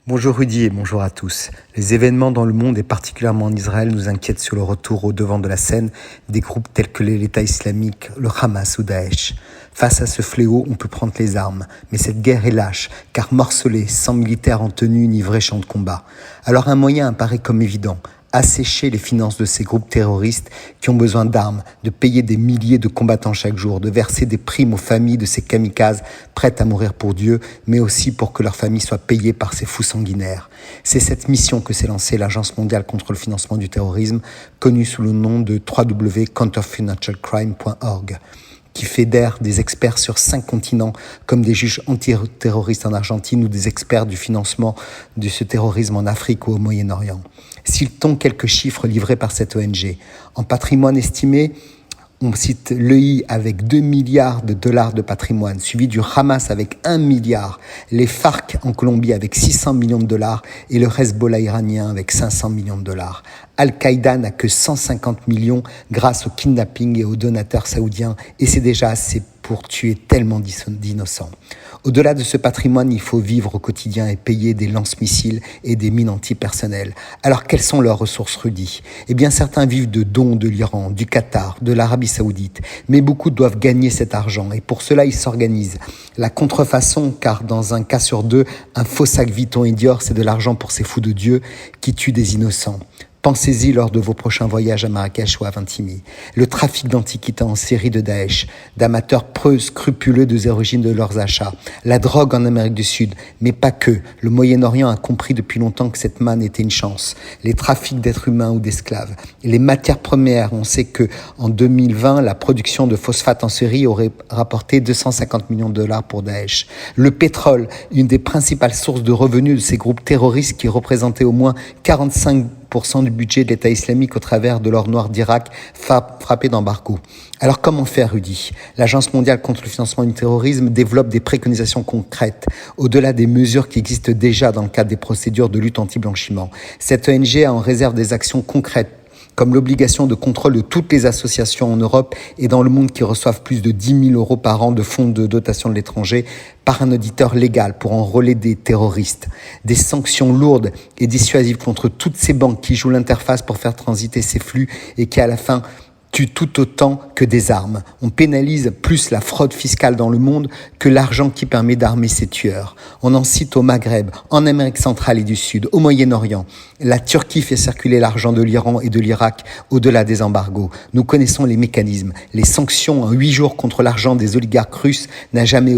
Bonjour Rudy et bonjour à tous. Les événements dans le monde et particulièrement en Israël nous inquiètent sur le retour au devant de la scène des groupes tels que l'État islamique, le Hamas ou Daesh. Face à ce fléau, on peut prendre les armes, mais cette guerre est lâche, car morcelée, sans militaires en tenue ni vrai champ de combat. Alors un moyen apparaît comme évident: assécher les finances de ces groupes terroristes qui ont besoin d'armes, de payer des milliers de combattants chaque jour, de verser des primes aux familles de ces kamikazes prêtes à mourir pour Dieu, mais aussi pour que leurs familles soient payées par ces fous sanguinaires. C'est cette mission que s'est lancée l'Agence mondiale contre le financement du terrorisme, connue sous le nom de www.counterfinancialcrime.org, qui fédère des experts sur 5 continents, comme des juges antiterroristes en Argentine ou des experts du financement de ce terrorisme en Afrique ou au Moyen-Orient. Citons quelques chiffres livrés par cette ONG. En patrimoine estimé, on cite l'EI avec 2 milliards de dollars de patrimoine, suivi du Hamas avec 1 milliard, les FARC en Colombie avec 600 millions de dollars et le Hezbollah iranien avec 500 millions de dollars. Al-Qaïda n'a que 150 millions grâce au kidnapping et aux donateurs saoudiens, et c'est déjà assez pour tuer tellement d'innocents. Au-delà de ce patrimoine, il faut vivre au quotidien et payer des lance-missiles et des mines antipersonnelles. Alors, quelles sont leurs ressources, Rudy ? Eh bien, certains vivent de dons de l'Iran, du Qatar, de l'Arabie Saoudite, mais beaucoup doivent gagner cet argent, et pour cela, ils s'organisent. La contrefaçon, car dans un cas sur deux, un faux sac Vuitton et Dior, c'est de l'argent pour ces fous de Dieu qui tuent des innocents. Pensez-y lors de vos prochains voyages à Marrakech ou à Vintimille. Le trafic d'antiquités en série de Daesh, d'amateurs peu scrupuleux des origines de leurs achats, la drogue en Amérique du Sud, mais pas que. Le Moyen-Orient a compris depuis longtemps que cette manne était une chance. Les trafics d'êtres humains ou d'esclaves. Les matières premières, on sait que en 2020, la production de phosphate en série aurait rapporté 250 millions de dollars pour Daesh. Le pétrole, une des principales sources de revenus de ces groupes terroristes qui représentaient au moins 45% du budget de l'État islamique au travers de l'or noir d'Irak frappé d'embargo. Alors comment faire, Rudy ? L'Agence mondiale contre le financement du terrorisme développe des préconisations concrètes, au-delà des mesures qui existent déjà dans le cadre des procédures de lutte anti-blanchiment. Cette ONG a en réserve des actions concrètes, comme l'obligation de contrôle de toutes les associations en Europe et dans le monde qui reçoivent plus de 10 000 euros par an de fonds de dotation de l'étranger par un auditeur légal pour enrôler des terroristes. Des sanctions lourdes et dissuasives contre toutes ces banques qui jouent l'interface pour faire transiter ces flux et qui, à la fin, tue tout autant que des armes. On pénalise plus la fraude fiscale dans le monde que l'argent qui permet d'armer ces tueurs. On en cite au Maghreb, en Amérique centrale et du Sud, au Moyen-Orient. La Turquie fait circuler l'argent de l'Iran et de l'Irak au-delà des embargos. Nous connaissons les mécanismes. Les sanctions en 8 jours contre l'argent des oligarques russes n'a jamais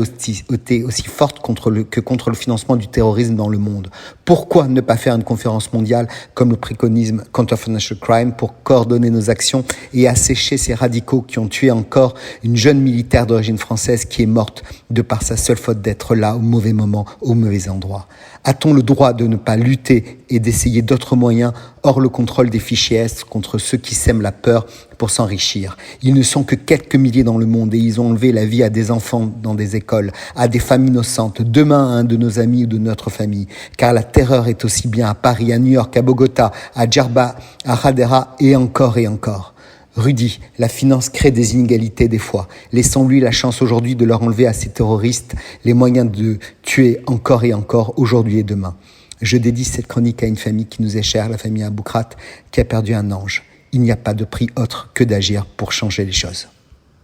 été aussi forte que contre le financement du terrorisme dans le monde. Pourquoi ne pas faire une conférence mondiale comme le préconise Counter Financial Crime pour coordonner nos actions et assécher ces radicaux qui ont tué encore une jeune militaire d'origine française qui est morte de par sa seule faute d'être là au mauvais moment, au mauvais endroit. A-t-on le droit de ne pas lutter et d'essayer d'autres moyens hors le contrôle des fichiers S contre ceux qui sèment la peur pour s'enrichir ? Ils ne sont que quelques milliers dans le monde et ils ont enlevé la vie à des enfants dans des écoles, à des femmes innocentes, demain à un de nos amis ou de notre famille. Car la terreur est aussi bien à Paris, à New York, à Bogota, à Djerba, à Hadera et encore et encore. Rudy, la finance crée des inégalités des fois. Laissons-lui la chance aujourd'hui de leur enlever à ces terroristes les moyens de tuer encore et encore, aujourd'hui et demain. Je dédie cette chronique à une famille qui nous est chère, la famille Aboukrat, qui a perdu un ange. Il n'y a pas de prix autre que d'agir pour changer les choses.